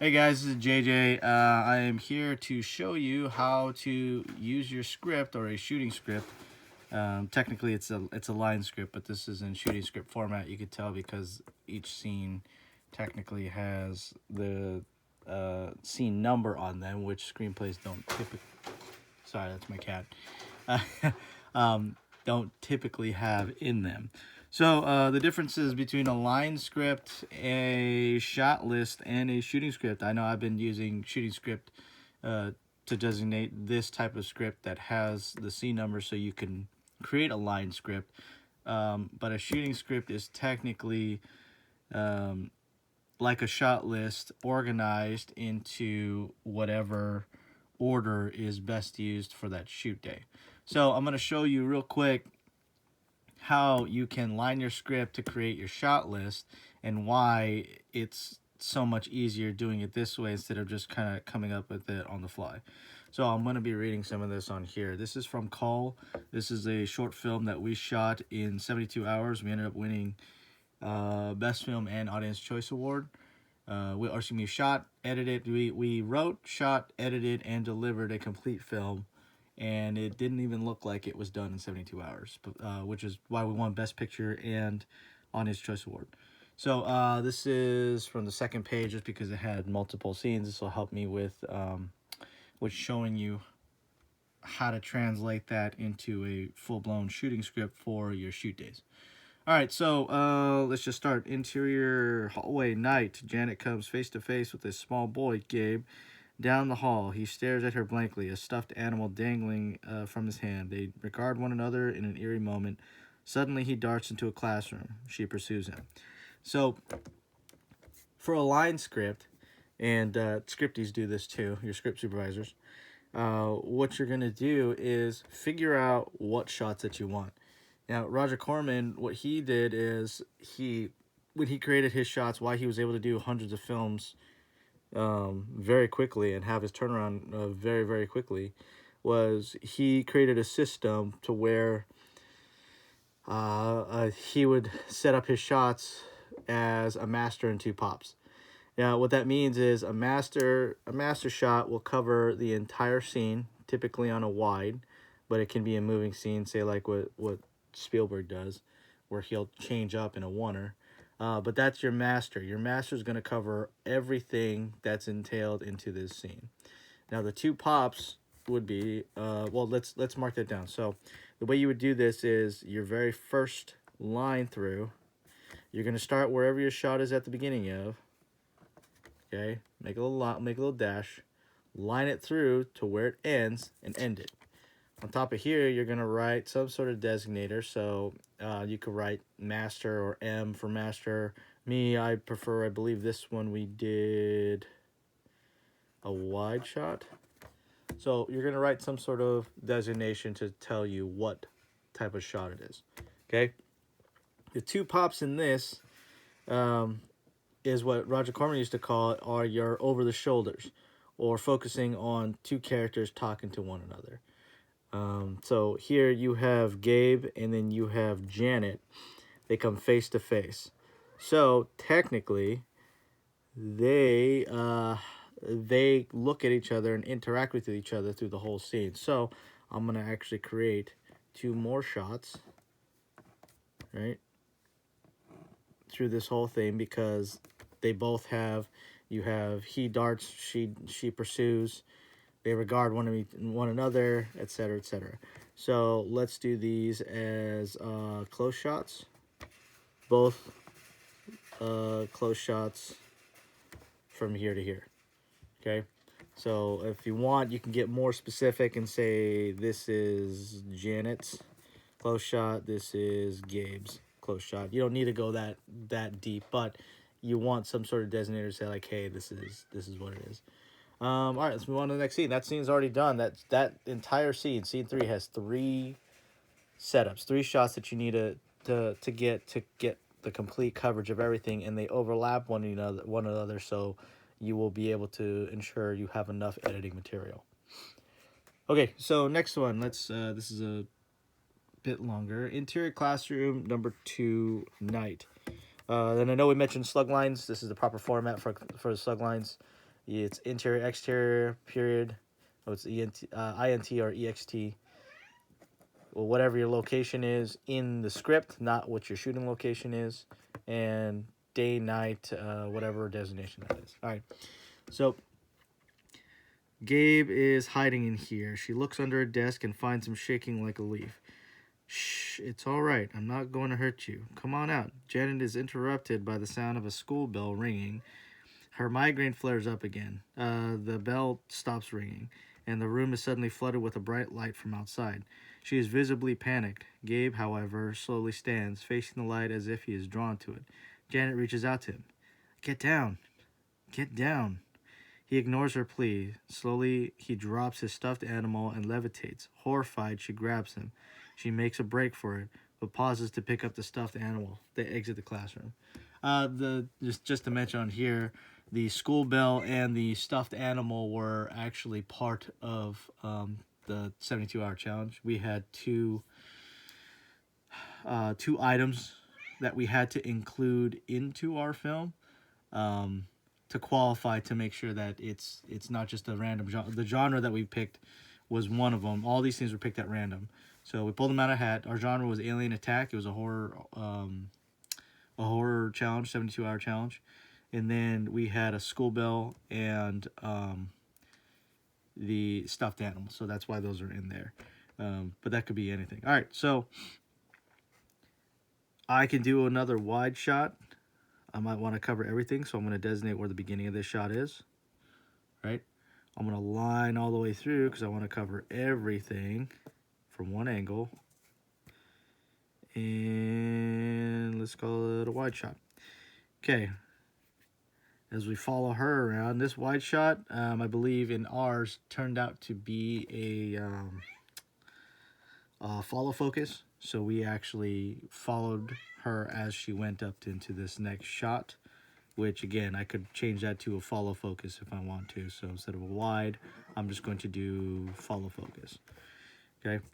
Hey guys, this is JJ. I am here to show you how to use your script or a shooting script. Technically, it's a line script, but this is in shooting script format. You could tell because each scene technically has the scene number on them, which screenplays don't typically. Sorry, that's my cat. um, don't typically have in them. So the differences between a line script, a shot list, and a shooting script. I know I've been using shooting script uh, to designate this type of script that has the scene number, so you can create a line script. But a shooting script is technically um, like a shot list organized into whatever order is best used for that shoot day. So I'm going to show you real quick how you can line your script to create your shot list and why it's so much easier doing it this way instead of just kind of coming up with it on the fly. So I'm going to be reading some of this on here. This is from Cole. This is a short film that we shot in 72 hours. We ended up winning Best Film and Audience Choice Award. We wrote, shot, edited, and delivered a complete film, and it didn't even look like it was done in 72 hours, which is why we won Best Picture and Audience Choice Award. So this is from the second page, just because it had multiple scenes. This will help me with showing you how to translate that into a full-blown shooting script for your shoot days. All right, so let's just start. Interior hallway night. Janet comes face to face with a small boy, Gabe, down the hall. He stares at her blankly, a stuffed animal dangling from his hand. They regard one another in an eerie moment. Suddenly, he darts into a classroom. She pursues him. So, for a line script, and scripties do this too, your script supervisors, what you're going to do is figure out what shots that you want. Now, Roger Corman, what he did is when he created his shots, why he was able to do hundreds of films very quickly and have his turnaround very, very quickly, was he created a system to where he would set up his shots as a master and two pops. Now, what that means is a master shot will cover the entire scene, typically on a wide, but it can be a moving scene, say like what Spielberg does, where he'll change up in a oneer. But that's your master. Your master is going to cover everything that's entailed into this scene. Now the two pops would be let's mark that down. So the way you would do this is your very first line through. You're going to start wherever your shot is at the beginning of. Okay, make a little dash, line it through to where it ends, and end it. On top of here, you're going to write some sort of designator. So you could write master or M for master. I believe this one we did a wide shot. So you're going to write some sort of designation to tell you what type of shot it is. Okay? The two pops in this is what Roger Corman used to call it, are your over the shoulders, or focusing on two characters talking to one another. So here you have Gabe and then you have Janet. They come face to face. So technically, they look at each other and interact with each other through the whole scene. So I'm gonna actually create two more shots, right, through this whole thing, because they both have, you have he darts, she pursues, they regard one another, etc., etc. So let's do these as close shots, both close shots from here to here. Okay, so if you want, you can get more specific and say this is Janet's close shot, this is Gabe's close shot. You don't need to go that deep, but you want some sort of designator to say like, hey, this is what it is. All right, let's move on to the next scene. That scene's already done. That entire scene, scene 3, has 3 setups, 3 shots that you need to get the complete coverage of everything, and they overlap one another, so you will be able to ensure you have enough editing material. Okay, so next one. Let's this is a bit longer. Interior classroom number 2, night. Then I know we mentioned slug lines. This is the proper format for the slug lines. It's interior, exterior, period. Oh, it's INT or EXT. Well, whatever your location is in the script, not what your shooting location is, and day, night, whatever designation that is. All right. So Gabe is hiding in here. She looks under a desk and finds him shaking like a leaf. Shh, it's all right. I'm not going to hurt you. Come on out. Janet is interrupted by the sound of a school bell ringing. Her migraine flares up again. The bell stops ringing, and the room is suddenly flooded with a bright light from outside. She is visibly panicked. Gabe, however, slowly stands, facing the light as if he is drawn to it. Janet reaches out to him. Get down. Get down. He ignores her plea. Slowly, he drops his stuffed animal and levitates. Horrified, she grabs him. She makes a break for it, but pauses to pick up the stuffed animal. They exit the classroom. Just to mention on here, the school bell and the stuffed animal were actually part of the 72-hour challenge. We had two items that we had to include into our film to qualify, to make sure that it's not just a random genre. The genre that we picked was one of them. All these things were picked at random. So we pulled them out of a hat. Our genre was alien attack. It was a horror challenge, 72-hour challenge. And then we had a school bell and the stuffed animal. So that's why those are in there. But that could be anything. All right, so I can do another wide shot. I might want to cover everything, so I'm going to designate where the beginning of this shot is. Right? I'm going to line all the way through because I want to cover everything from one angle. And let's call it a wide shot. Okay. As we follow her around, this wide shot, I believe in ours, turned out to be a follow focus. So we actually followed her as she went up into this next shot, which again, I could change that to a follow focus if I want to. So instead of a wide, I'm just going to do follow focus. Okay.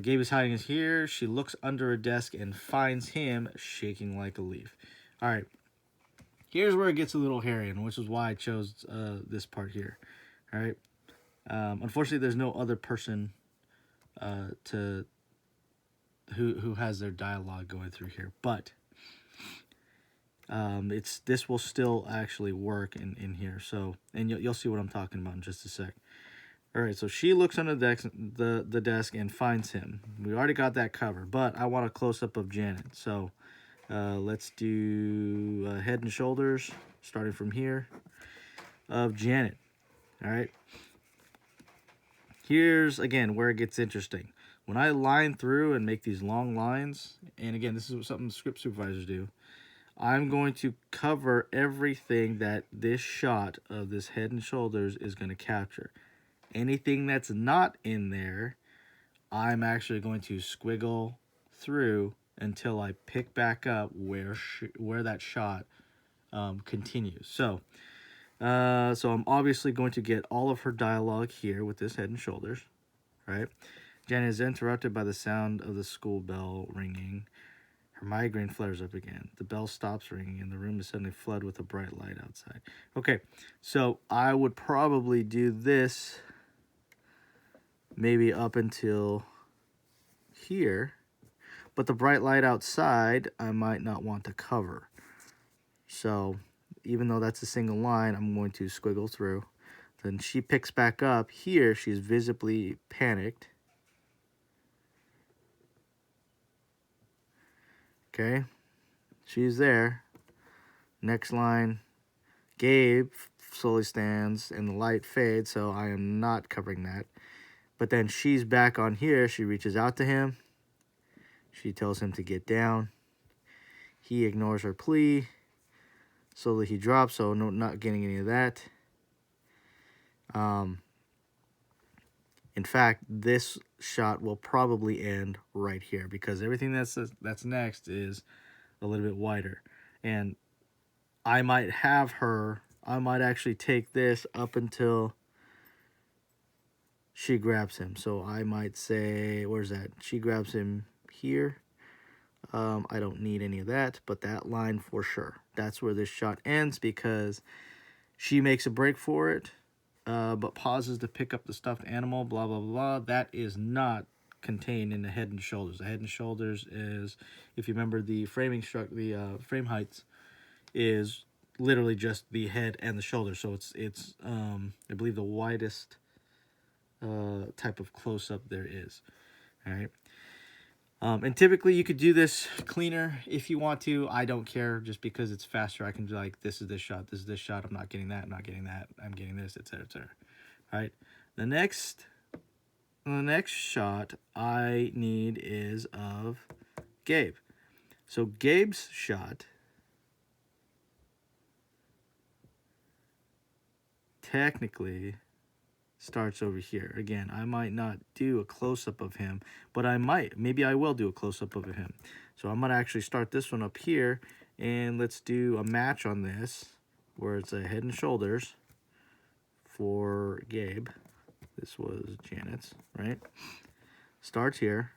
Gabe is hiding here. She looks under a desk and finds him shaking like a leaf. All right. Here's where it gets a little hairy, and which is why I chose this part here. All right. Unfortunately, there's no other person who has their dialogue going through here, but this will still actually work in here. So, and you'll see what I'm talking about in just a sec. All right, so she looks under the desk and finds him. We already got that covered, but I want a close-up of Janet. So let's do head and shoulders, starting from here, of Janet. All right. Here's, again, where it gets interesting. When I line through and make these long lines, and again, this is something script supervisors do, I'm going to cover everything that this shot of this head and shoulders is going to capture. Anything that's not in there, I'm actually going to squiggle through until I pick back up where that shot continues. So I'm obviously going to get all of her dialogue here with this head and shoulders, right? Janet is interrupted by the sound of the school bell ringing. Her migraine flares up again. The bell stops ringing, and the room is suddenly flooded with a bright light outside. Okay, so I would probably do this maybe up until here, but the bright light outside I might not want to cover. So even though that's a single line, I'm going to squiggle through. Then she picks back up here. She's visibly panicked. Okay, she's there. Next line, Gabe slowly stands and the light fades, so I am not covering that. But then she's back on here. She reaches out to him. She tells him to get down. He ignores her plea. Slowly he drops, so not getting any of that. In fact, this shot will probably end right here because everything that's next is a little bit wider. And I might actually take this up until she grabs him. So I might say, where's that? She grabs him here. I don't need any of that, but that line for sure. That's where this shot ends because She makes a break for it, but pauses to pick up the stuffed animal, blah, blah, blah. That is not contained in the head and shoulders. The head and shoulders is, if you remember the frame heights, is literally just the head and the shoulder. So it's I believe the widest type of close-up there is. All right. And typically you could do this cleaner if you want to. I don't care, just because it's faster. I can be like, this is this shot, this is this shot. I'm not getting that, I'm not getting that, I'm getting this, etc., etc. All right. The next shot I need is of Gabe. So Gabe's shot technically starts over here. Again, I might not do a close-up of him, but I might. Maybe I will do a close-up of him. So I'm going to actually start this one up here, and let's do a match on this, where it's a head and shoulders for Gabe. This was Janet's, right? Starts here.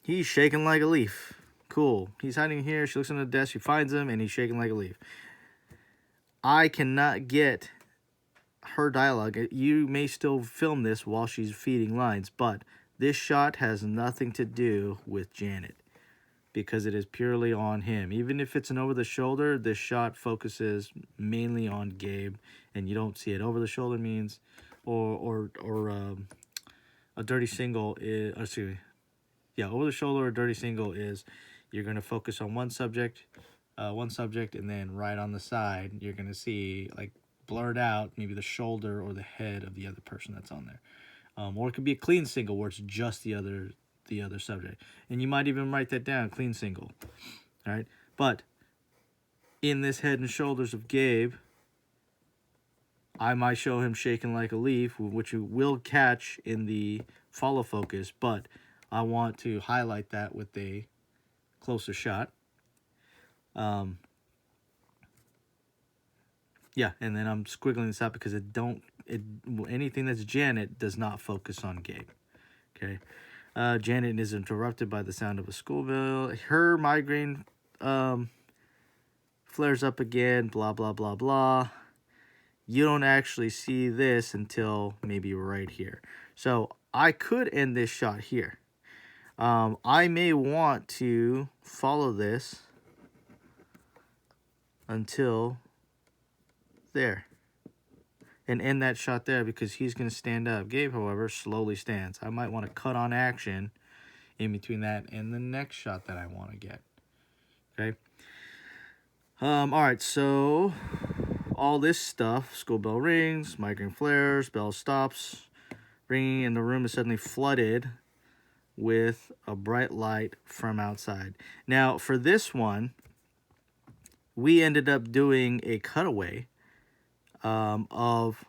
He's shaking like a leaf. Cool. He's hiding here. She looks under the desk. She finds him, and he's shaking like a leaf. I cannot get her dialogue. You may still film this while she's feeding lines, but this shot has nothing to do with Janet, because it is purely on him. Even if it's an over the shoulder, this shot focuses mainly on Gabe, and you don't see it. Over the shoulder means, or a dirty single is, excuse me, yeah, over the shoulder or dirty single is, you're going to focus on one subject, and then right on the side, you're going to see, like, blurred out, maybe the shoulder or the head of the other person that's on there. Or it could be a clean single where it's just the other subject. And you might even write that down, clean single. All right? But in this head and shoulders of Gabe, I might show him shaking like a leaf, which you will catch in the follow focus, but I want to highlight that with a closer shot. Yeah, and then I'm squiggling this out because anything that's Janet does not focus on Gabe. Okay. Janet is interrupted by the sound of a school bell. Her migraine flares up again, blah, blah, blah, blah. You don't actually see this until maybe right here. So I could end this shot here. I may want to follow this until there and end that shot there, because he's going to stand up. Gabe, however, slowly stands. I might want to cut on action in between that and the next shot that I want to get. Okay. All right, so all this stuff, school bell rings, migraine flares, bell stops ringing, and the room is suddenly flooded with a bright light from outside. Now, for this one, we ended up doing a cutaway of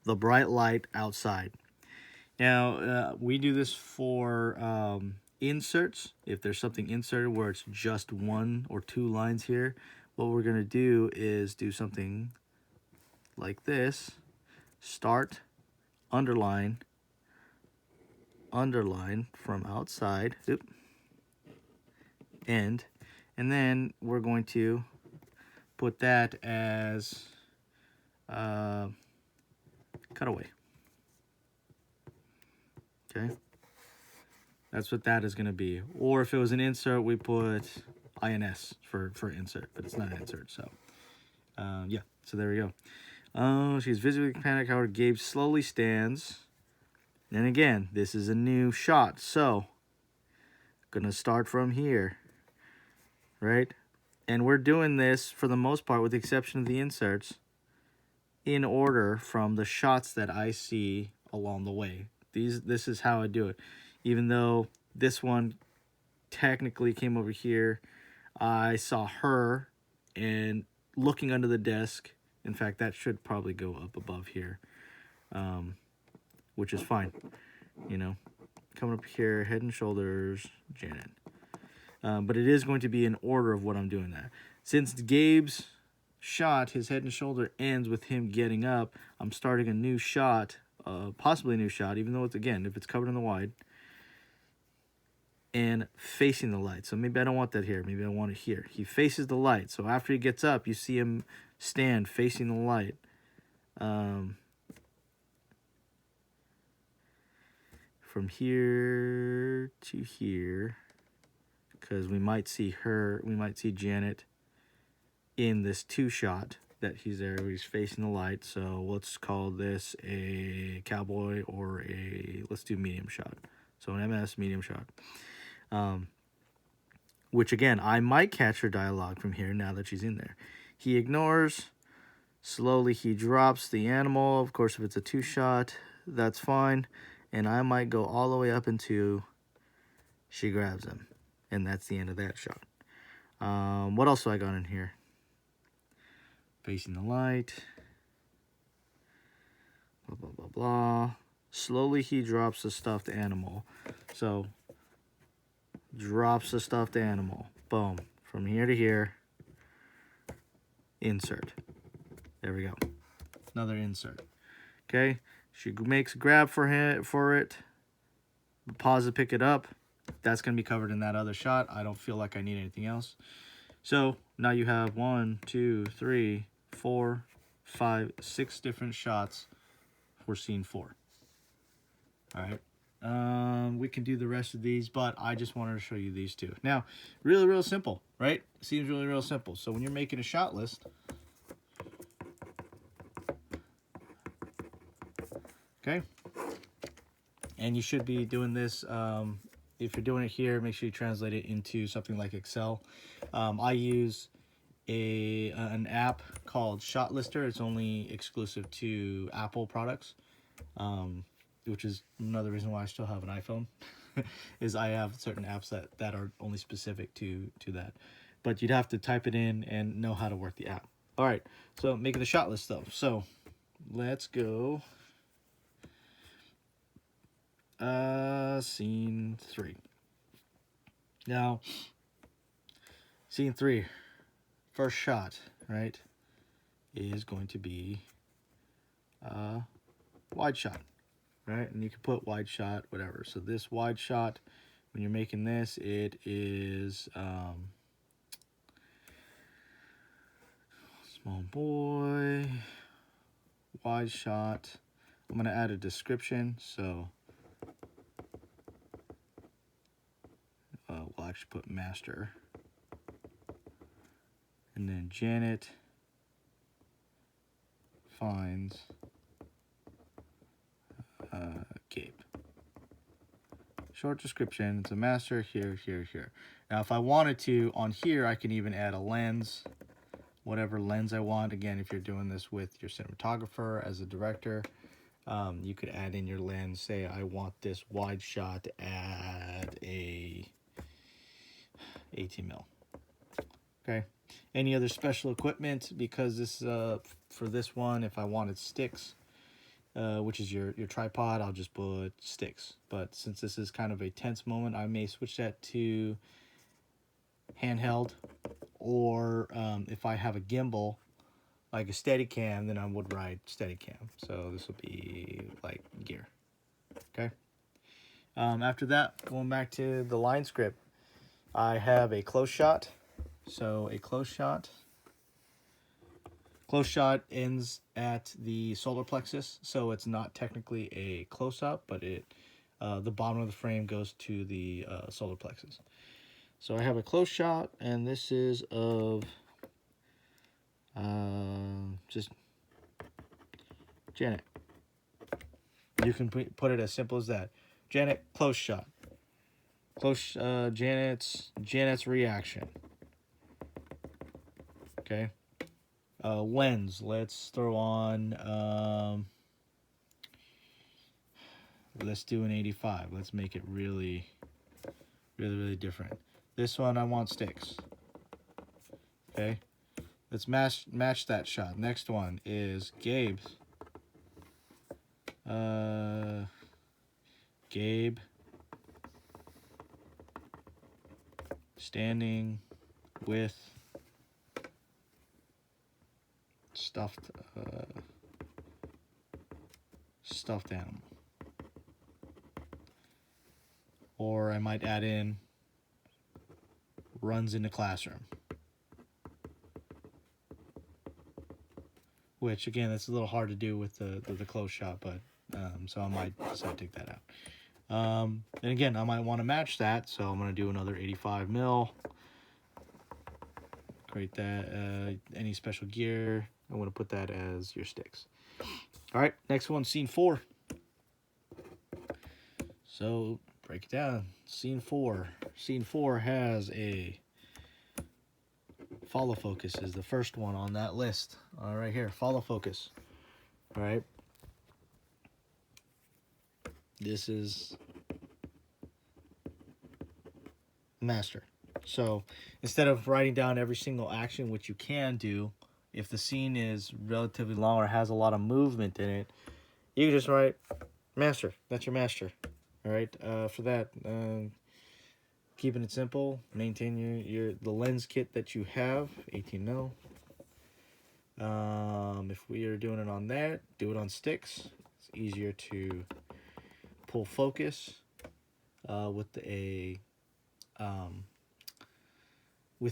the bright light outside. Now, we do this for inserts. If there's something inserted where it's just one or two lines here, what we're going to do is do something like this. Start, underline from outside, end, and then we're going to put that as cutaway. Okay, that's what that is going to be. Or if it was an insert, we put INS for insert, but it's not an insert. So yeah, so there we go. She's visibly panicked. However, Gabe slowly stands. And again, this is a new shot, so gonna start from here, right? And we're doing this for the most part, with the exception of the inserts, in order from the shots that I see along the way. This is how I do it. Even though this one technically came over here, I saw her and looking under the desk. In fact, that should probably go up above here, which is fine. You know, coming up here, head and shoulders, Janet. But it is going to be in order of what I'm doing that. Since Gabe's shot, his head and shoulder ends with him getting up, I'm starting a new shot, possibly a new shot, even though it's, again, if it's covered in the wide, and facing the light. So maybe I don't want that here. Maybe I want it here. He faces the light. So after he gets up, you see him stand facing the light. From here to here, because we might see Janet in this 2 shot that he's there, he's facing the light. So let's call this a cowboy, or let's do medium shot. So an MS medium shot. Which again, I might catch her dialogue from here now that she's in there. He ignores. Slowly he drops the animal. Of course, if it's a 2 shot, that's fine. And I might go all the way up into she grabs him. And that's the end of that shot. What else do I got in here? Facing the light. Blah, blah, blah, blah. Slowly he drops the stuffed animal. So, drops the stuffed animal. Boom. From here to here. Insert. There we go. Another insert. Okay. She makes a grab for it. Pause to pick it up. That's going to be covered in that other shot. I don't feel like I need anything else. So now you have 1, 2, 3, 4, 5, 6 different shots for scene 4. All right. We can do the rest of these, but I just wanted to show you these 2. Now, really, real simple, right? Seems really, real simple. So when you're making a shot list, okay, and you should be doing this. If you're doing it here, make sure you translate it into something like Excel. I use an app called Shot Lister. It's only exclusive to Apple products, which is another reason why I still have an iPhone. Is I have certain apps that are only specific to that. But you'd have to type it in and know how to work the app. All right, so making the shot list though. So let's go. Scene 3. Now, scene 3, first shot, right, is going to be wide shot, right? And you can put wide shot, whatever. So this wide shot, when you're making this, it is small boy, wide shot. I'm going to add a description, so we'll actually put master. And then Janet finds Gabe. Short description. It's a master here, here, here. Now, if I wanted to, on here, I can even add a lens, whatever lens I want. Again, if you're doing this with your cinematographer as a director, you could add in your lens. Say, I want this wide shot at a 18 mil. Okay. Any other special equipment? Because this for this one, if I wanted sticks, which is your tripod, I'll just put sticks. But since this is kind of a tense moment, I may switch that to handheld, or if I have a gimbal like a Steadicam, then I would ride Steadicam. So this will be like gear. Okay. After that, going back to the line script, I have a close shot. So a close shot ends at the solar plexus, so it's not technically a close-up, but the bottom of the frame goes to the solar plexus. So I have a close shot, and this is of just Janet. You can put it as simple as that. Janet, close shot. Janet's reaction. Okay. Lens. Let's throw on. Let's do an 85. Let's make it really, really, really different. This one I want sticks. Okay. Let's match that shot. Next one is Gabe's. Gabe standing with stuffed animal. Or I might add in runs in the classroom. which again, that's a little hard to do with the close shot, but so I might decide to take that out. And again, I might want to match that, so I'm going to do another 85 mil. Create that. Any special gear, I want to put that as your sticks. All right, next one, scene 4. So break it down. Scene 4. Scene 4 has a follow focus is the first one on that list. All right, here, follow focus. All right. This is master. So instead of writing down every single action, which you can do, if the scene is relatively long or has a lot of movement in it, you can just write master. That's your master. All right. For that, keeping it simple, maintain the lens kit that you have, 18 mil. If we are doing it on that, do it on sticks. It's easier to pull focus with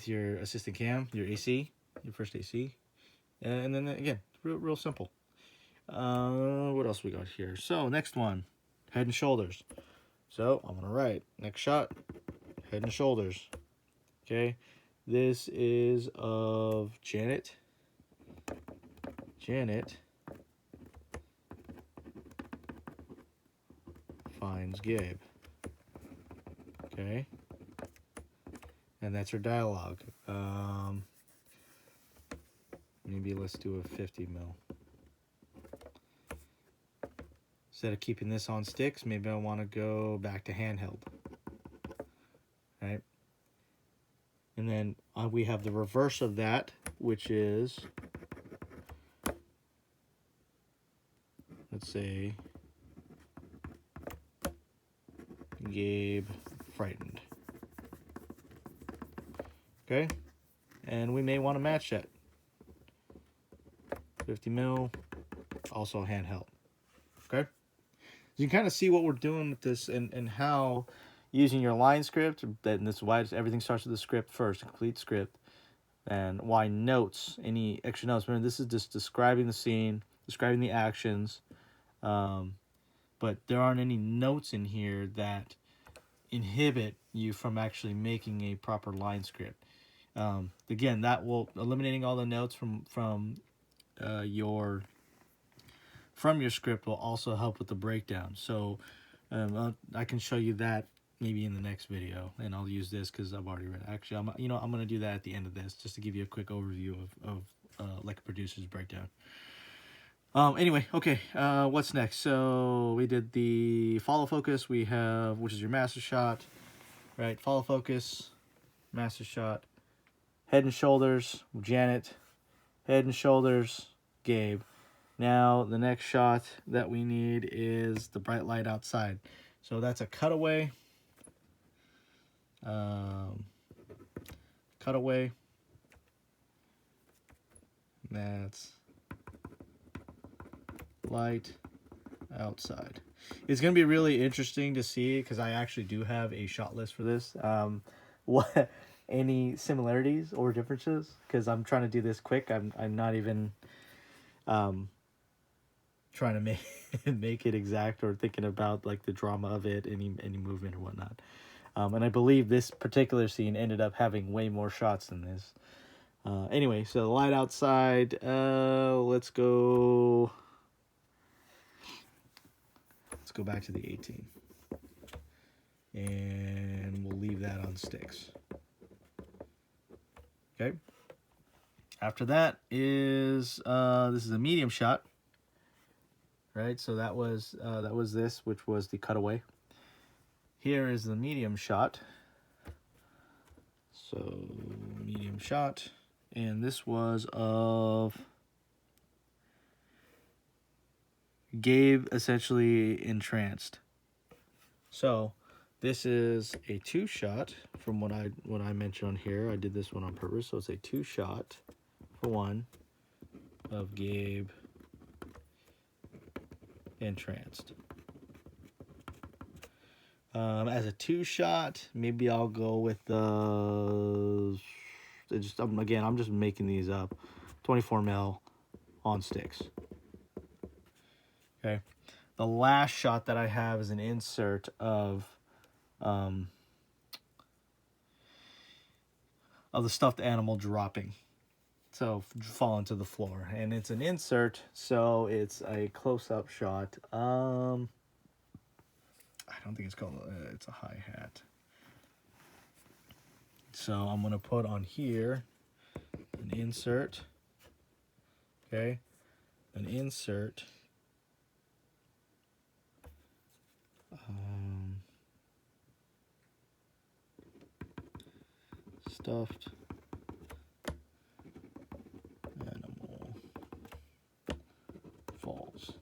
your assistant cam, your AC, your first AC, and then again, real simple. What else we got here? So next one, head and shoulders. So I'm gonna write next shot, head and shoulders. Okay, this is of Janet. Janet finds Gabe. Okay, and that's her dialogue. Maybe let's do a 50 mil. Instead of keeping this on sticks, maybe I want to go back to handheld. Right? And then we have the reverse of that, which is, let's say, Gabe frightened. Okay? And we may want to match that. 50 mil, also handheld. Okay? You can kind of see what we're doing with this and how using your line script, and this is why everything starts with the script first, a complete script, and why notes, any extra notes. Remember, this is just describing the scene, describing the actions, but there aren't any notes in here that inhibit you from actually making a proper line script. Again, that will eliminating all the notes from your script will also help with the breakdown. So I can show you that maybe in the next video, and I'll use this because I've already read it. Actually, I'm going to do that at the end of this just to give you a quick overview of like a producer's breakdown. Anyway, okay, what's next? So we did the follow focus. We have, which is your master shot, right? Follow focus, master shot, head and shoulders, Janet, head and shoulders, Gabe. Now, the next shot that we need is the bright light outside. So that's a cutaway. Cutaway. That's light outside. It's going to be really interesting to see, because I actually do have a shot list for this. What any similarities or differences? Because I'm trying to do this quick. I'm not even trying to make it exact or thinking about like the drama of it, any movement or whatnot. And I believe this particular scene ended up having way more shots than this. Anyway, so the light outside. Let's go back to the 18, and we'll leave that on sticks. Okay. After that is this is a medium shot. Right, so that was this, which was the cutaway. Here is the medium shot. So medium shot, and this was of Gabe essentially entranced. So this is a 2 shot from what I mentioned on here. I did this one on purpose, so it's a 2 shot for one of Gabe entranced. As a 2 shot, maybe I'll go with the I'm just making these up, 24 mil on sticks. Okay. The last shot that I have is an insert of the stuffed animal dropping. So falling to the floor. And it's an insert, so it's a close-up shot. I don't think it's called, it's a hi-hat. So I'm going to put on here an insert. Okay. An insert. Stuffed animal falls.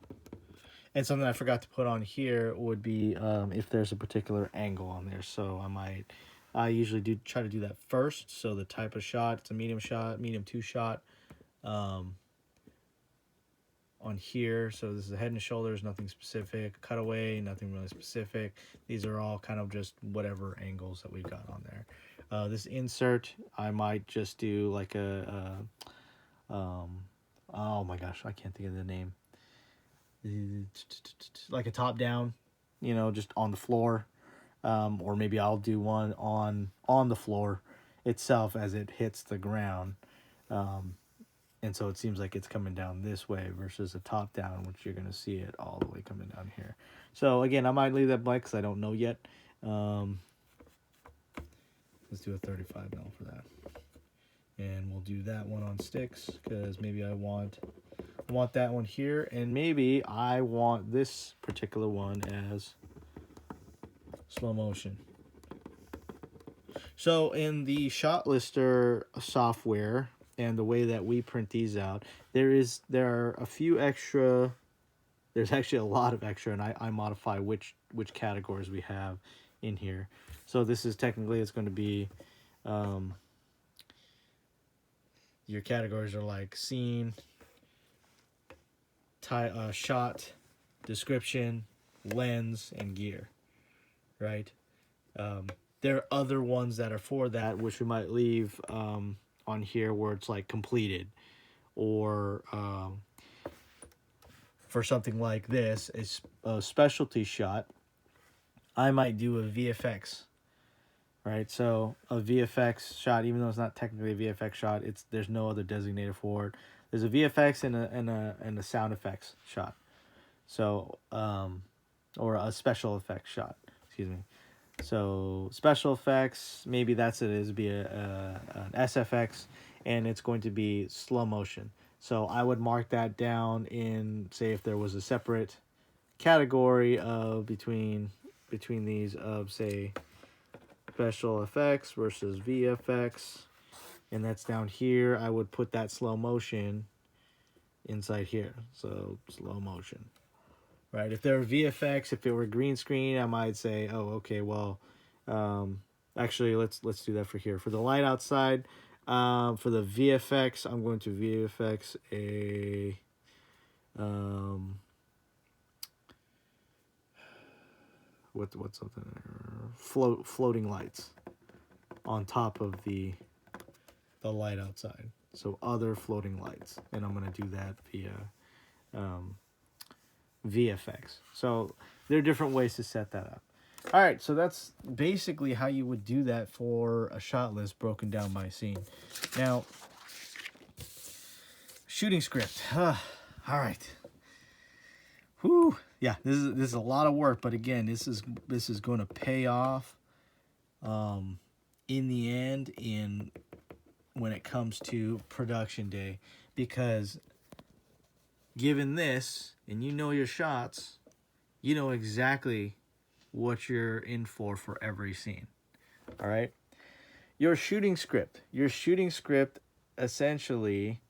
And something I forgot to put on here would be if there's a particular angle on there. So I usually try to do that first. So the type of shot, it's a medium shot, medium 2 shot on here. So this is the head and shoulders, nothing specific. Cutaway, nothing really specific. These are all kind of just whatever angles that we've got on there. This insert, I might just do like oh my gosh, I can't think of the name. Like a top down, just on the floor. Or maybe I'll do one on the floor itself as it hits the ground. And so it seems like it's coming down this way versus a top down, which you're going to see it all the way coming down here. So again, I might leave that blank because I don't know yet. Let's do a 35 mil for that. And we'll do that one on sticks because maybe I want that one here. And maybe I want this particular one as slow motion. So in the shot lister software and the way that we print these out, there are a few extra. There's actually a lot of extra, and I modify which categories we have in here. So this is technically, it's going to be, your categories are like scene, shot, description, lens, and gear, right? There are other ones that are for that, which we might leave on here where it's like completed, or for something like this, a specialty shot, I might do a VFX, right? So a VFX shot, even though it's not technically a VFX shot, there's no other designator for it. There's a VFX and a sound effects shot. So or a special effects shot, excuse me. So special effects, maybe that's it. It'd be an SFX, and it's going to be slow motion. So I would mark that down in, say, if there was a separate category of between these of, say, special effects versus VFX, and that's down here, I would put that slow motion inside here. So slow motion. Right, if there were VFX, if it were green screen, I might say, oh, okay, well, actually, let's do that for here. For the light outside, for the VFX, I'm going to VFX a, what's something there? Floating lights on top of the light outside. So other floating lights, and I'm going to do that via VFX. So there are different ways to set that up. All right, so that's basically how you would do that for a shot list broken down by scene. Now, shooting script. All right. Whew. Yeah, this is a lot of work, but again, this is going to pay off in the end when it comes to production day, because given this, and you know your shots, you know exactly what you're in for every scene. All right? Your shooting script essentially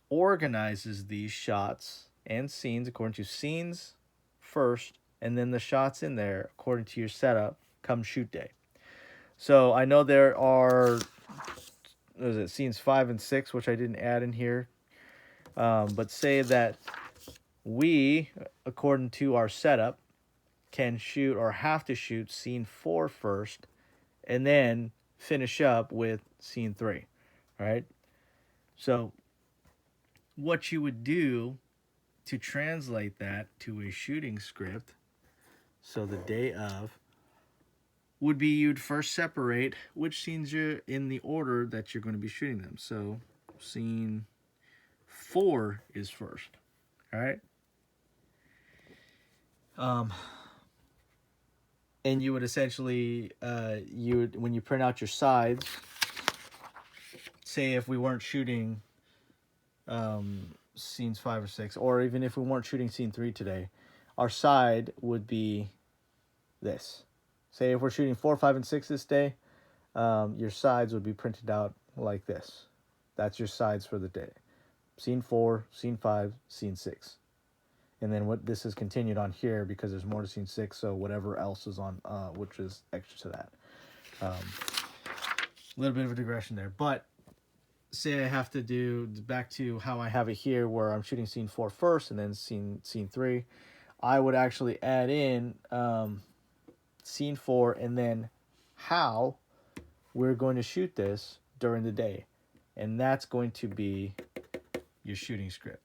organizes these shots and scenes according to scenes first, and then the shots in there according to your setup come shoot day. So I know there are, scenes 5 and 6, which I didn't add in here. But say that we, according to our setup, can shoot or have to shoot scene 4 first, and then finish up with scene 3, right? So what you would do to translate that to a shooting script, so the day of, would be you'd first separate which scenes you're in the order that you're going to be shooting them. So scene 4 is first. All right. And you would essentially, when you print out your sides, say if we weren't shooting scenes 5 or 6, or even if we weren't shooting scene 3 today, our side would be this. Say if we're shooting 4, 5, and 6 this day, your sides would be printed out like this. That's your sides for the day. Scene 4, scene 5, scene 6. And then what this is continued on here because there's more to scene 6, so whatever else is on, which is extra to that. A little bit of a digression there. But say I have to do, back to how I have it here, where I'm shooting scene 4 first and then scene 3, I would actually add in scene 4 and then how we're going to shoot this during the day. And that's going to be your shooting script.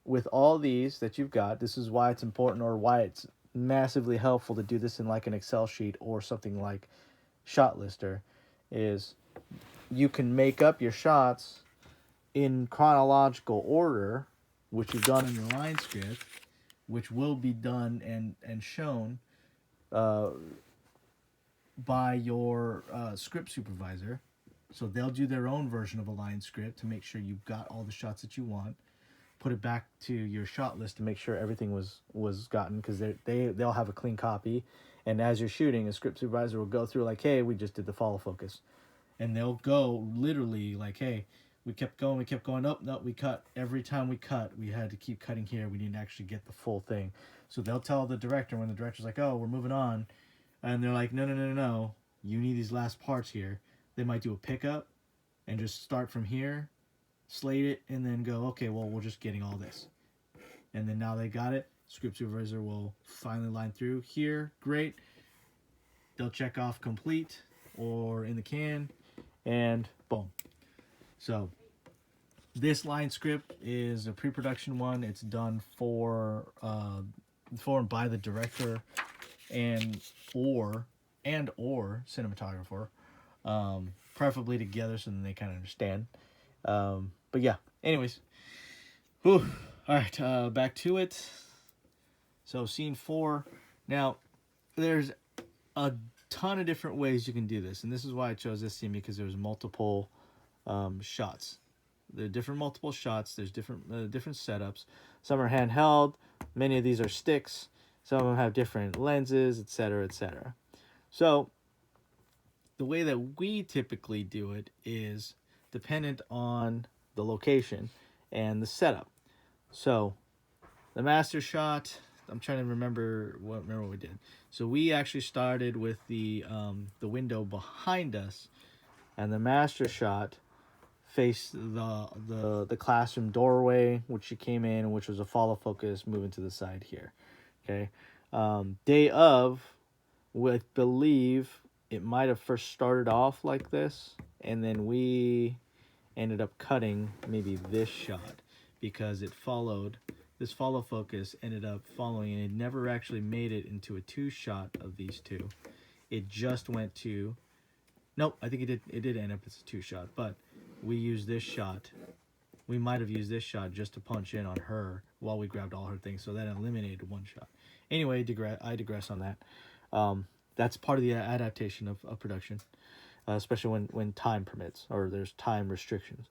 With all these that you've got, this is why it's important, or why it's massively helpful to do this in like an Excel sheet or something like Shot Lister, is you can make up your shots in chronological order, which you've done in your line script, which will be done and shown by your script supervisor. So they'll do their own version of a line script to make sure you've got all the shots that you want. Put it back to your shot list to make sure everything was gotten, because they'll have a clean copy. And as you're shooting, a script supervisor will go through like, hey, we just did the follow focus. And they'll go literally like, hey, we kept going. Oh, no, we cut. Every time we cut, we had to keep cutting here. We didn't actually get the full thing. So they'll tell the director when the director's like, oh, we're moving on. And they're like, no. You need these last parts here. They might do a pickup and just start from here, slate it, and then go, okay, well, we're just getting all this. And then now they got it. Script supervisor will finally line through here. Great. They'll check off complete or in the can, and boom. So this line script is a pre-production one. It's done for and by the director and or cinematographer, preferably together so then they kind of understand. But yeah, anyways. Whew. All right, back to it. So scene 4. Now, there's a ton of different ways you can do this, and this is why I chose this scene, because there's multiple shots. There are different multiple shots. There's different setups. Some are handheld. Many of these are sticks. Some of them have different lenses, etc., etc. So the way that we typically do it is dependent on the location and the setup. So the master shot, I'm trying to remember what we did. So we actually started with the window behind us, and the master shot faced the classroom doorway, which she came in, which was a follow focus moving to the side here. Okay. Day of, I believe it might have first started off like this, and then we ended up cutting maybe this shot because it followed. This follow focus ended up following, and it never actually made it into a 2-shot of these two. It just went to, nope, I think it did end up as a 2-shot, but we used this shot. We might have used this shot just to punch in on her while we grabbed all her things, so that eliminated 1 shot. Anyway, I digress on that. That's part of the adaptation of production, especially when time permits or there's time restrictions.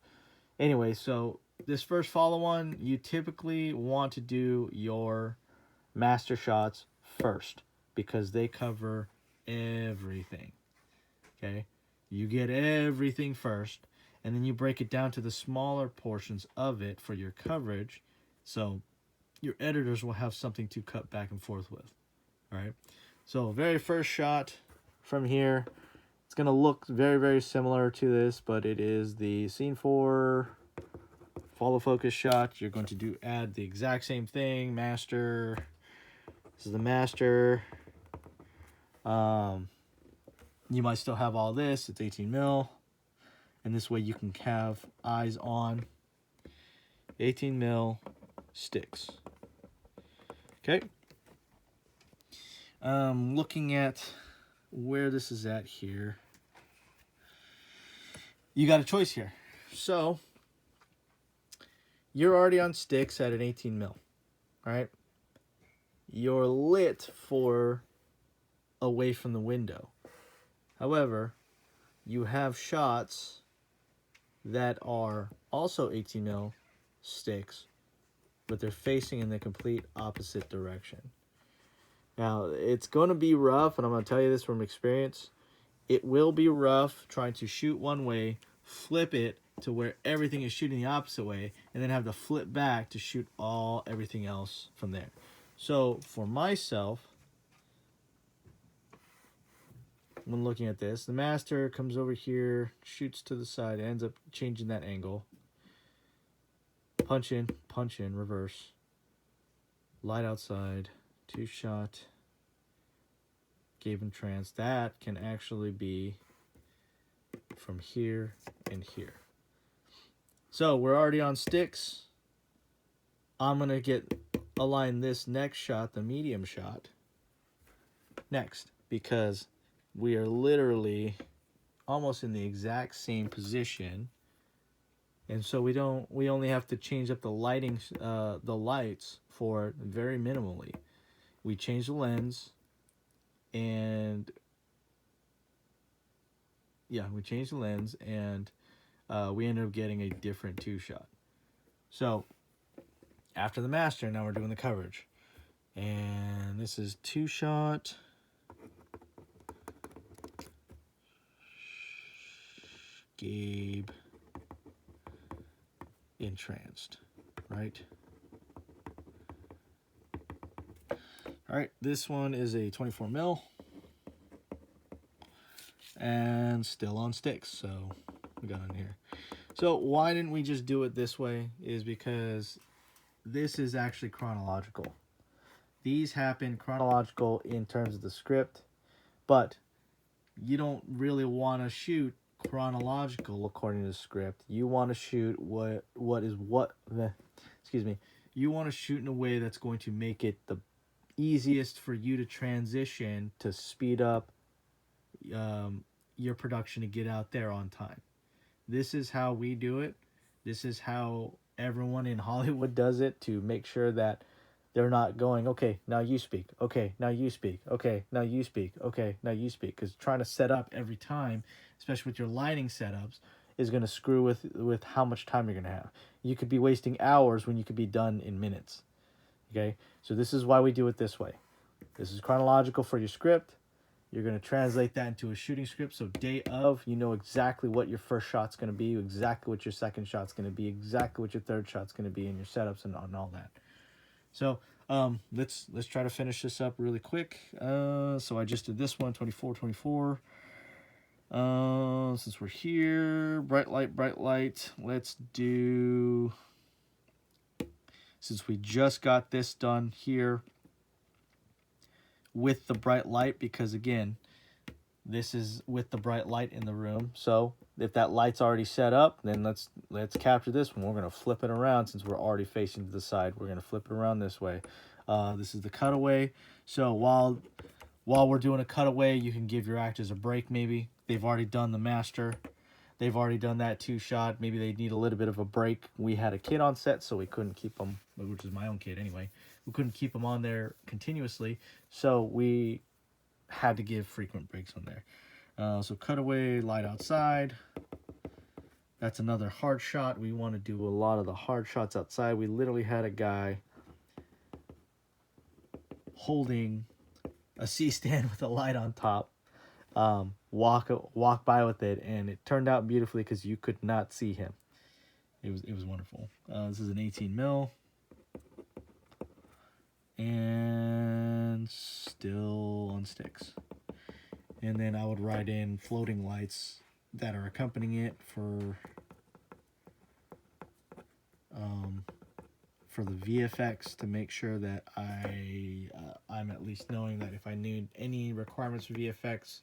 Anyway, so this first follow-on, you typically want to do your master shots first because they cover everything. Okay? You get everything first, and then you break it down to the smaller portions of it for your coverage, so your editors will have something to cut back and forth with. All right? So very first shot from here, it's going to look very, very similar to this, but it is the scene 4 follow focus shot. You're going to add the exact same thing. Master. This is the master. You might still have all this. It's 18 mil. And this way you can have eyes on 18 mil sticks. Okay. Looking at where this is at here, you got a choice here. So you're already on sticks at an 18 mil, right? You're lit for away from the window. However, you have shots that are also 18 mil sticks, but they're facing in the complete opposite direction. Now, it's going to be rough, and I'm going to tell you this from experience. It will be rough trying to shoot one way, flip it to where everything is shooting the opposite way, and then have to flip back to shoot everything else from there. So, for myself, when looking at this, the master comes over here, shoots to the side, ends up changing that angle. Punch in, reverse. Light outside, 2-shot. Gabe and trans. That can actually be from here and here. So we're already on sticks. I'm going to align this next shot, the medium shot, next, because we are literally almost in the exact same position. And so we only have to change up the lights for it very minimally. We change the lens, and we changed the lens, and we ended up getting a different 2-shot. So after the master, now we're doing the coverage. And this is 2-shot. Gabe entranced, right? All right, this one is a 24 mil and still on sticks, so we got in here. So why didn't we just do it this way is because this is actually chronological. These happen chronological in terms of the script, but you don't really want to shoot chronological according to the script. You want to shoot you want to shoot in a way that's going to make it the easiest for you to transition to speed up your production to get out there on time. This is how we do it. This is how everyone in Hollywood does it, to make sure that they're not going, okay, now you speak. Okay, now you speak. Okay, now you speak. Okay, now you speak. Because trying to set up every time, especially with your lighting setups, is going to screw with how much time you're going to have. You could be wasting hours when you could be done in minutes. Okay, so this is why we do it this way. This is chronological for your script. You're going to translate that into a shooting script. So day of, you know exactly what your first shot's going to be, exactly what your second shot's going to be, exactly what your third shot's going to be, and your setups and all that. So let's try to finish this up really quick. So I just did this one, 24. Since we're here, bright light. Let's do, since we just got this done here with the bright light, because again, this is with the bright light in the room. So if that light's already set up, then let's capture this one. We're going to flip it around. Since we're already facing to the side, we're going to flip it around this way. This is the cutaway. So while we're doing a cutaway, you can give your actors a break maybe. They've already done the master. They've already done that 2-shot. Maybe they need a little bit of a break. We had a kid on set, so we couldn't keep them, which is my own kid anyway. We couldn't keep them on there continuously, so we had to give frequent breaks on there. So cutaway, light outside. That's another hard shot. We want to do a lot of the hard shots outside. We literally had a guy holding a C-stand with a light on top, walk by with it, and it turned out beautifully because you could not see him. It was wonderful. This is an 18 mil. And still on sticks. And then I would write in floating lights that are accompanying it for the VFX, to make sure that I'm at least knowing that if I need any requirements for VFX,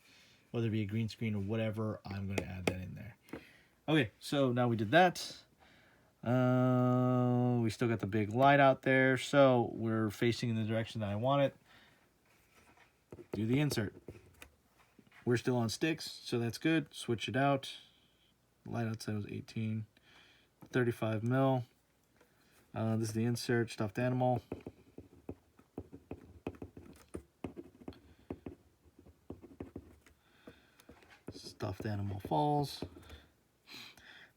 whether it be a green screen or whatever, I'm going to add that in there. Okay, so now we did that. We still got the big light out there, so we're facing in the direction that I want it. Do the insert. We're still on sticks, so that's good. Switch it out. Light outside was 18. 35 mil. This is the insert, stuffed animal. Stuffed animal falls.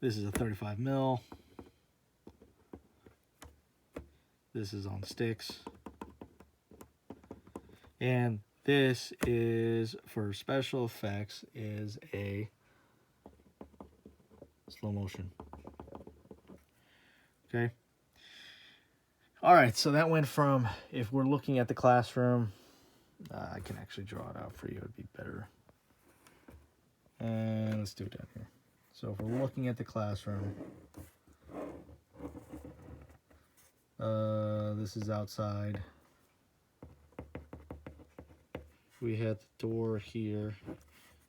This is a 35 mil. This is on sticks. And this is, for special effects, is a slow motion. Okay. All right, so that went from, if we're looking at the classroom, I can actually draw it out for you. It'd be better. And let's do it down here. So if we're looking at the classroom, this is outside. We had the door here.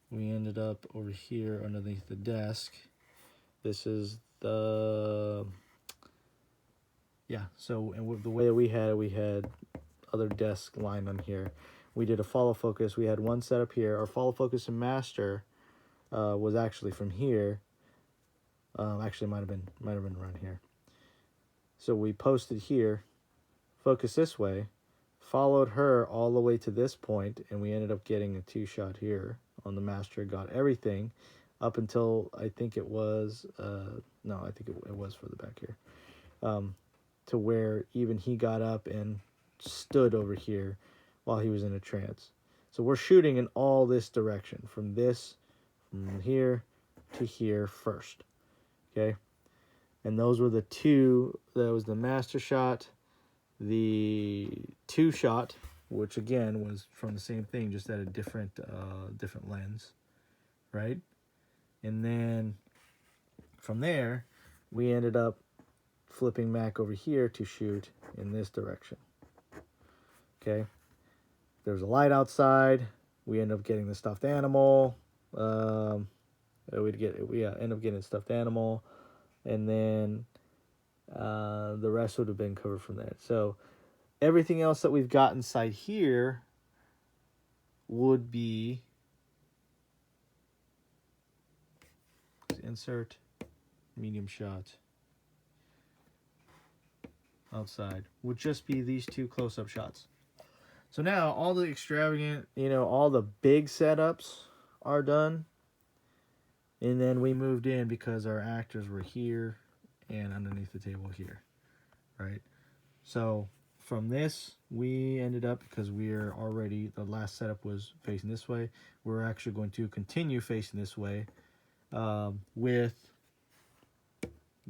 We ended up over here underneath the desk. This is the, yeah, so and the way that we had other desk linemen here. We did a follow focus. We had one set up here. Our follow focus and master was actually from here. Actually, might have been around here. So we posted here, focus this way, followed her all the way to this point, and we ended up getting a 2-shot here on the master. Got everything up until I think it was no, I think it was for the back here, to where even he got up and stood over here while he was in a trance. So we're shooting in all this direction, from here to here first. Okay, and those were the two. That was the master shot, the 2-shot, which again was from the same thing, just at a different lens, right? And then from there, we ended up flipping back over here to shoot in this direction. Okay, there's a light outside. We end up getting the stuffed animal. We end up getting a stuffed animal, and then the rest would have been covered from there. So everything else that we've got inside here would be insert, medium shot, outside, would just be these 2 close-up shots. So now all the extravagant, all the big setups are done. And then we moved in because our actors were here and underneath the table here, right? So from this, we ended up, because we're already, the last setup was facing this way, we're actually going to continue facing this way with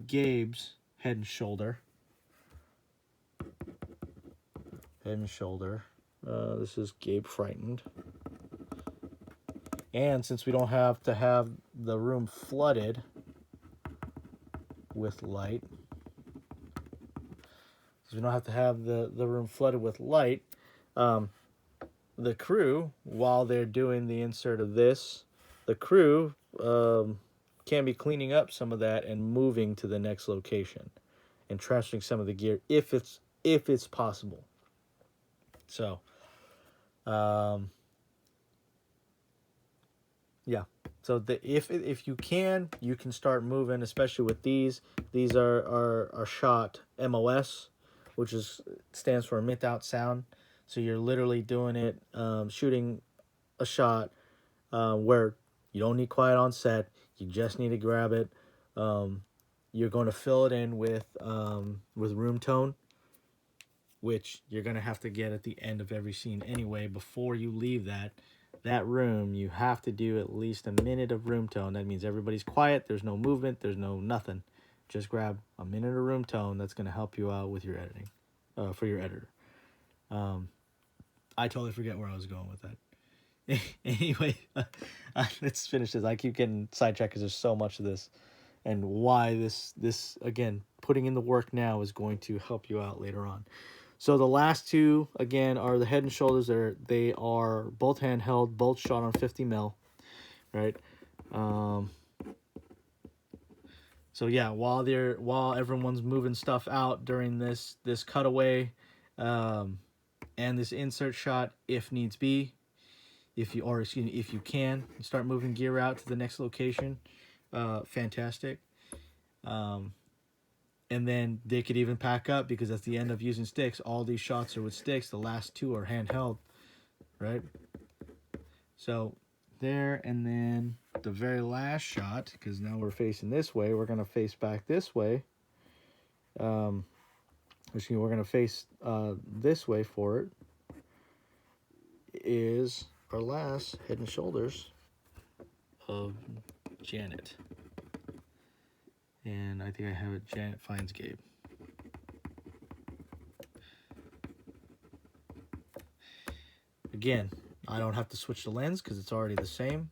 Gabe's head and shoulder. Head and shoulder. This is Gabe frightened. And since we don't have to have the room flooded with light, the crew, while they're doing the insert of this, the crew can be cleaning up some of that and moving to the next location and transferring some of the gear if it's possible. So, yeah. So if you can start moving, especially with these. These are shot MOS, which stands for mint out sound. So you're literally doing it, shooting a shot where you don't need quiet on set. You just need to grab it. You're going to fill it in with room tone, which you're going to have to get at the end of every scene anyway. Before you leave that room, you have to do at least a minute of room tone. That means everybody's quiet. There's no movement. There's no nothing. Just grab a minute of room tone. That's going to help you out with your editing, for your editor. I totally forget where I was going with that. Anyway, let's finish this. I keep getting sidetracked because there's so much of this, and why this again, putting in the work now is going to help you out later on. So the last 2 again are the head and shoulders. They are both handheld, both shot on 50 mil, right? So yeah, while everyone's moving stuff out during this cutaway, and this insert shot, if needs be, if you can start moving gear out to the next location, fantastic. And then they could even pack up, because at the end of using sticks, all these shots are with sticks. The last two are handheld, right? So there, and then the very last shot, because now we're facing this way, we're going to face back this way. We're going to face this way for it, is our last head and shoulders of Janet. And I think I have it, Janet finds Gabe. Again, I don't have to switch the lens because it's already the same.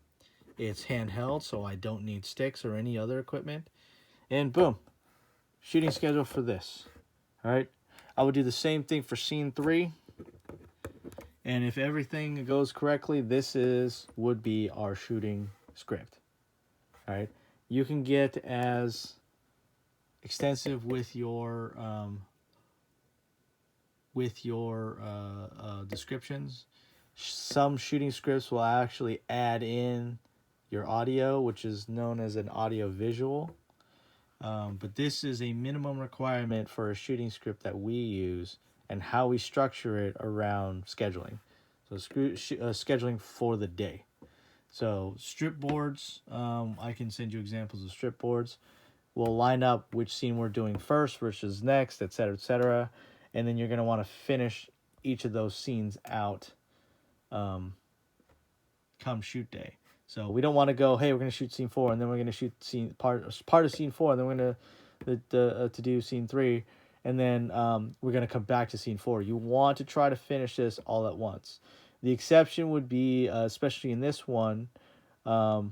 It's handheld, so I don't need sticks or any other equipment. And boom, shooting schedule for this. All right, I would do the same thing for scene 3. And if everything goes correctly, this would be our shooting script. All right, you can get as extensive with your descriptions. Some shooting scripts will actually add in your audio, which is known as an audio visual. But this is a minimum requirement for a shooting script that we use and how we structure it around scheduling. So scheduling for the day. So strip boards, I can send you examples of strip boards. We'll line up which scene we're doing first versus next, etc., etc. And then you're going to want to finish each of those scenes out come shoot day. So we don't want to go, hey, we're going to shoot scene 4, and then we're going to shoot part of scene 4, and then we're going to do scene 3, and then we're going to come back to scene 4. You want to try to finish this all at once. The exception would be, especially in this one, the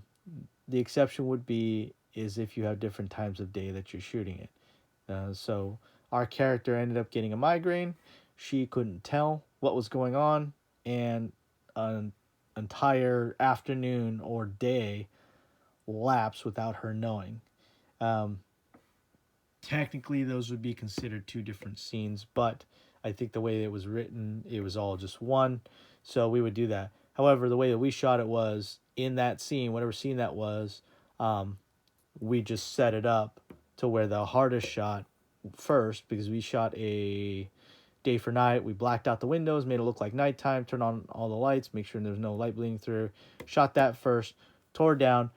exception would be is if you have different times of day that you're shooting it. So our character ended up getting a migraine. She couldn't tell what was going on, and an entire afternoon or day lapsed without her knowing. Technically, those would be considered 2 different scenes, but I think the way it was written, it was all just one, so we would do that. However, the way that we shot it was, in that scene, whatever scene that was, we just set it up to where the hardest shot first, because we shot a day for night. We blacked out the windows, made it look like nighttime, turned on all the lights, make sure there's no light bleeding through. Shot that first, tore down,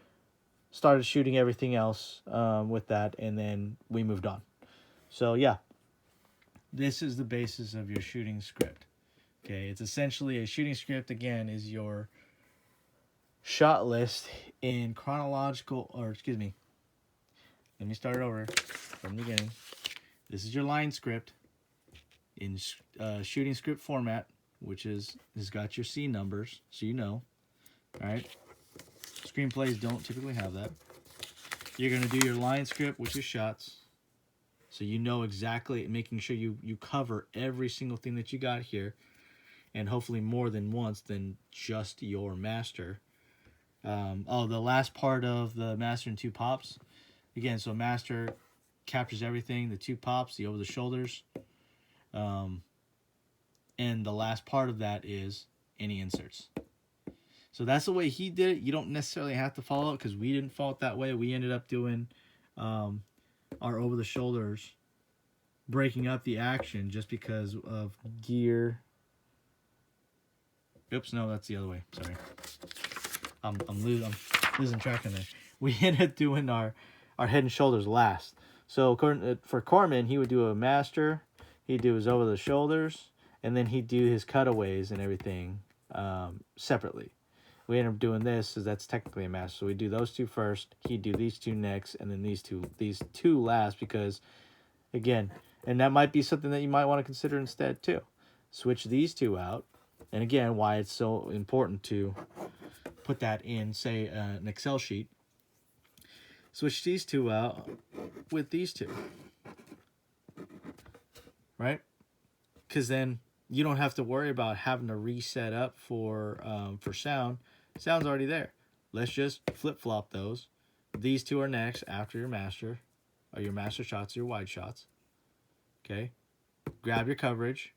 started shooting everything else with that, and then we moved on. So yeah, this is the basis of your shooting script. Okay, it's essentially a shooting script, again, is your shot list in chronological, or excuse me, let me start it over from the beginning. This is your line script in shooting script format, which has got your scene numbers, so you know. All right, screenplays don't typically have that. You're going to do your line script, which is shots, so you know exactly, making sure you cover every single thing that you got here, and hopefully more than once than just your master. The last part of the master and 2 pops. Again, so master captures everything, the 2 pops, the over the shoulders. And the last part of that is any inserts. So that's the way he did it. You don't necessarily have to follow it, because we didn't follow it that way. We ended up doing our over the shoulders, breaking up the action just because of gear. Oops, no, that's the other way. Sorry. I'm losing track of that. We ended up doing our head and shoulders last. So for Corman, he would do a master, he'd do his over the shoulders, and then he'd do his cutaways and everything separately. We ended up doing this, because that's technically a master. So we do those 2 first, he'd do these 2 next, and then these two last, because, again, and that might be something that you might want to consider instead too. Switch these 2 out, and again, why it's so important to put that in, say, an Excel sheet. Switch these 2 out with these 2, right? Because then you don't have to worry about having to reset up for sound. Sound's already there. Let's just flip-flop those. These 2 are next after your master. are your master shots, your wide shots. Okay, grab your coverage,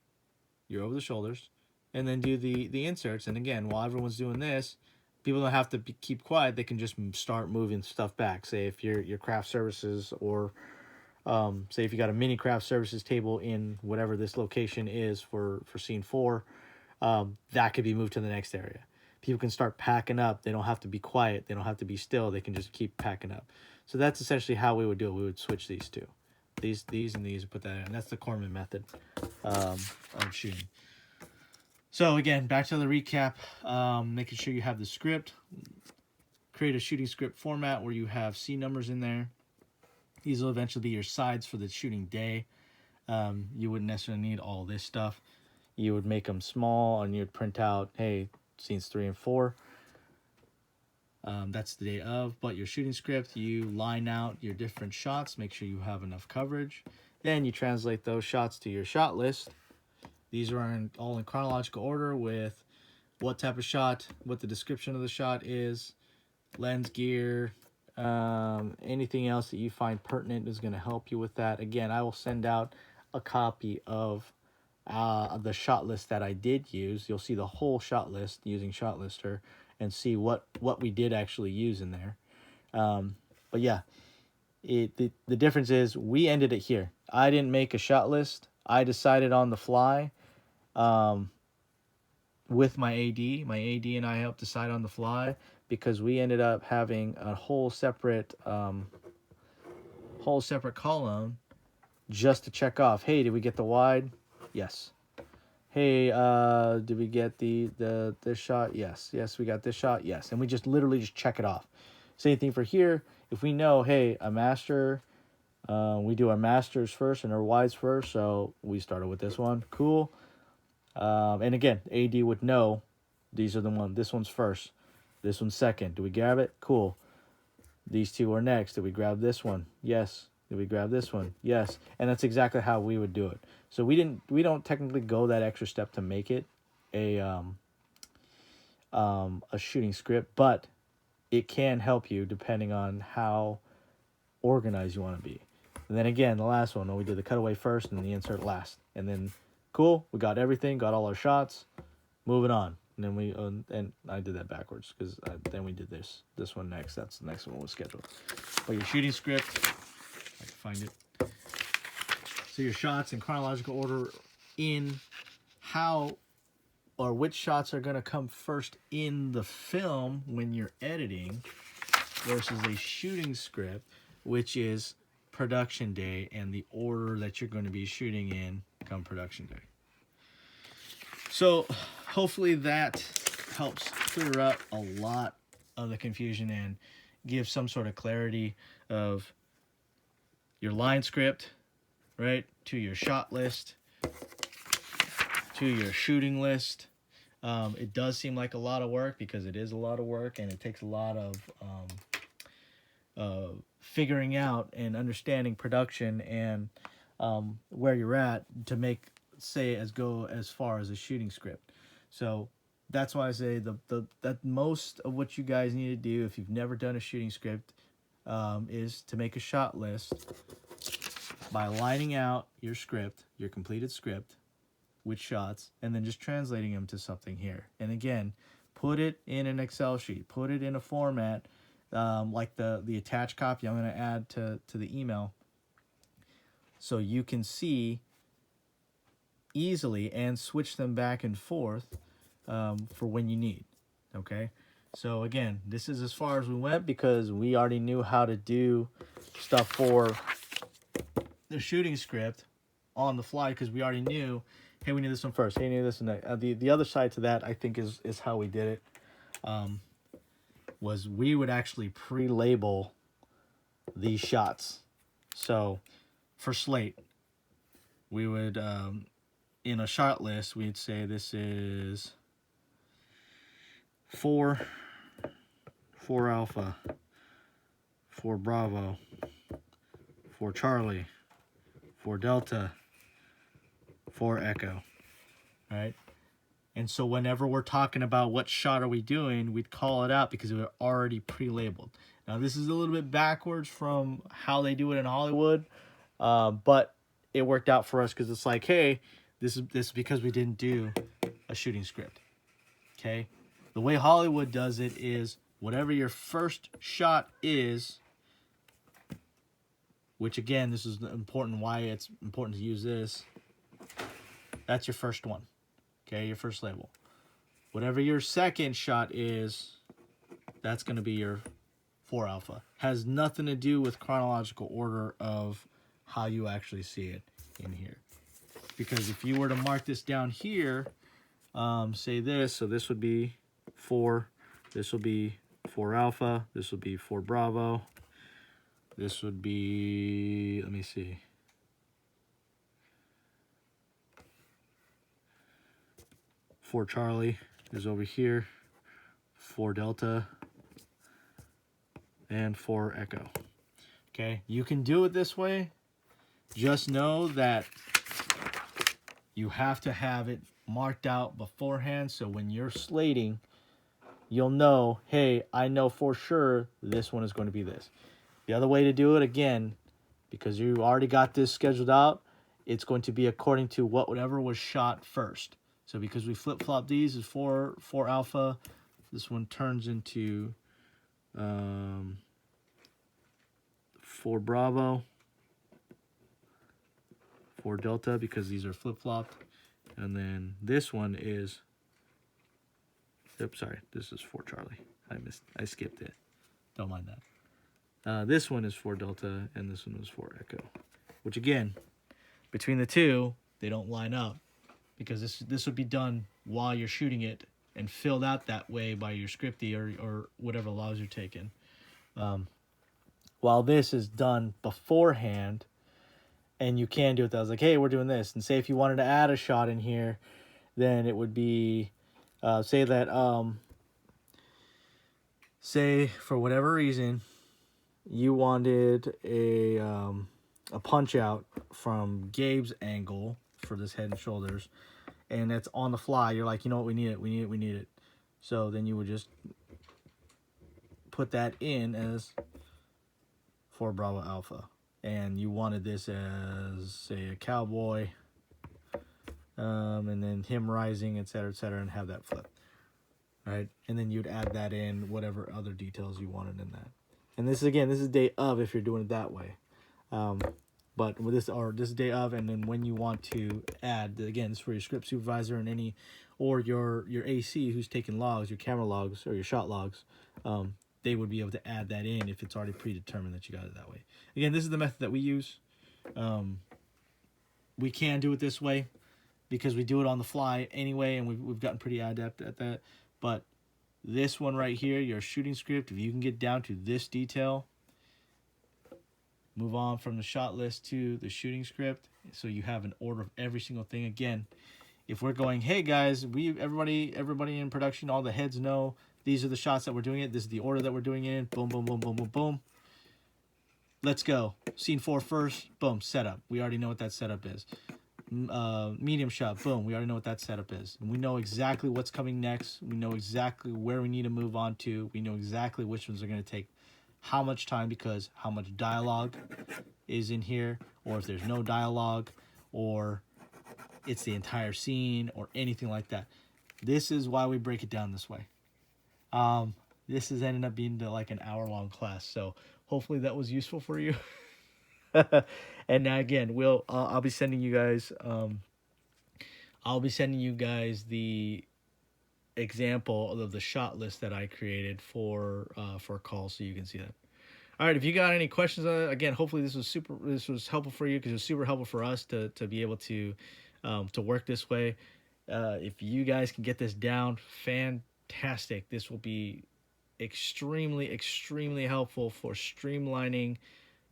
your over the shoulders, and then do the inserts. And again, while everyone's doing this, people don't have to keep quiet. They can just start moving stuff back. Say if your craft services, or say if you got a mini craft services table in whatever this location is for scene 4, that could be moved to the next area. People can start packing up. They don't have to be quiet. They don't have to be still. They can just keep packing up. So that's essentially how we would do it. We would switch these two. These and these, and put that in. That's the Corman method of shooting. So again, back to the recap. Making sure you have the script. Create a shooting script format where you have scene numbers in there. These will eventually be your sides for the shooting day. You wouldn't necessarily need all this stuff. You would make them small, and you'd print out, hey, scenes 3 and 4. That's the day of. But your shooting script, you line out your different shots, make sure you have enough coverage. Then you translate those shots to your shot list. These are all in chronological order with what type of shot, what the description of the shot is, lens gear, anything else that you find pertinent is going to help you with that. Again, I will send out a copy of the shot list that I did use. You'll see the whole shot list using Shot Lister and see what we did actually use in there. But yeah, the difference is we ended it here. I didn't make a shot list. I decided on the fly with my AD. My AD and I helped decide on the fly because we ended up having a whole separate column just to check off. Hey, did we get the wide? Yes. Hey, did we get this shot? Yes. Yes, we got this shot. Yes. And we just literally just check it off. Same thing for here. If we know, hey, a master, we do our masters first and our wides first. So we started with this one. Cool. And again, AD would know these are the one. This one's first. This one's second. Do we grab it? Cool. These two are next. Did we grab this one? Yes. Did we grab this one? Yes. And that's exactly how we would do it. So we don't technically go that extra step to make it a shooting script, but it can help you depending on how organized you want to be. And then again, the last one, we did the cutaway first and the insert last. And then, cool, we got everything, got all our shots, moving on. And then and I did that backwards because then we did this one next. That's the next one was scheduled. But your shooting script, I can find it. So your shots in chronological order in how or which shots are going to come first in the film when you're editing versus a shooting script, which is production day and the order that you're going to be shooting in come production day. So hopefully that helps clear up a lot of the confusion and give some sort of clarity of your line script, right, to your shot list, to your shooting list. It does seem like a lot of work because it is a lot of work and it takes a lot of figuring out and understanding production and where you're at to make, say, go as far as a shooting script. So that's why I say that most of what you guys need to do if you've never done a shooting script is to make a shot list by lining out your script, your completed script with shots, and then just translating them to something here. And again, put it in an Excel sheet, put it in a format like the attached copy I'm going to add to the email so you can see easily and switch them back and forth for when you need. Okay, so again, this is as far as we went because we already knew how to do stuff for the shooting script on the fly because we already knew, hey, we need this one first, hey, we need this and that. The other side to that, I think, is how we did it. Was we would actually pre-label these shots. So for slate, we would in a shot list we'd say this is 4 Alpha, 4 Bravo, 4 Charlie, 4 Delta, 4 Echo. All right, And so whenever we're talking about what shot are we doing, we'd call it out because we're already pre-labeled. Now, this is a little bit backwards from how they do it in Hollywood, but it worked out for us because it's like, hey, this is because we didn't do a shooting script. Okay? The way Hollywood does it is whatever your first shot is, which again, this is important, why it's important to use this. That's your first one. Okay, your first label. Whatever your second shot is, that's going to be your 4 alpha. Has nothing to do with chronological order of how you actually see it in here. Because if you were to mark this down here, say this, so this would be 4, this will be 4 alpha, this would be 4 bravo, this would be, let me see, 4 Charlie is over here, 4 Delta, and 4 Echo. Okay, you can do it this way. Just know that you have to have it marked out beforehand, so when you're slating, you'll know, hey, I know for sure this one is going to be this. The other way to do it, again, because you already got this scheduled out, it's going to be according to whatever was shot first. So because we flip-flop these is 4 alpha, this one turns into 4 bravo, 4 delta because these are flip-flopped. And then this one is, oops, sorry, this is 4 Charlie. I skipped it. Don't mind that. This one is 4 delta and this one is 4 echo. Which again, between the two, they don't line up. Because this would be done while you're shooting it and filled out that way by your scripty or whatever laws you're taking. While this is done beforehand, and you can do it. That was like, hey, we're doing this. And say if you wanted to add a shot in here, then it would be, say that, say for whatever reason, you wanted a punch out from Gabe's angle for this head and shoulders, and it's on the fly. You're like, you know what, we need it. So then you would just put that in as 4 Bravo Alpha, and you wanted this as, say, a Cowboy, and then him rising, etc., and have that flip, right? And then you'd add that in, whatever other details you wanted in that. And this is day of if you're doing it that way. But with this day of, and then when you want to add, again, this is for your script supervisor and any, or your AC who's taking logs, your camera logs or your shot logs, they would be able to add that in if it's already predetermined that you got it that way. Again, this is the method that we use. We can do it this way because we do it on the fly anyway, and we've gotten pretty adept at that. But this one right here, your shooting script, if you can get down to this detail, move on from the shot list to the shooting script, so you have an order of every single thing. Again, if we're going, hey guys, everybody in production, all the heads know these are the shots that we're doing it. This is the order that we're doing it in. Boom, boom, boom, boom, boom, boom. Let's go. Scene 4 first. Boom, setup. We already know what that setup is. Medium shot. Boom. We already know what that setup is. And we know exactly what's coming next. We know exactly where we need to move on to. We know exactly which ones are going to take how much time, because how much dialogue is in here, or if there's no dialogue, or it's the entire scene, or anything like that. This is why we break it down this way. This has ended up being like an hour-long class, so hopefully that was useful for you. And now again, I'll be sending you guys the example of the shot list that I created for calls, so you can see that. All right, if you got any questions, again, hopefully this was helpful for you, because it was super helpful for us to be able to work this way. If you guys can get this down, fantastic. This will be extremely, extremely helpful for streamlining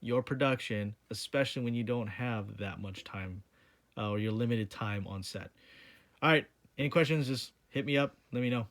your production, especially when you don't have that much time or you're limited time on set. All right, any questions, just hit me up, let me know.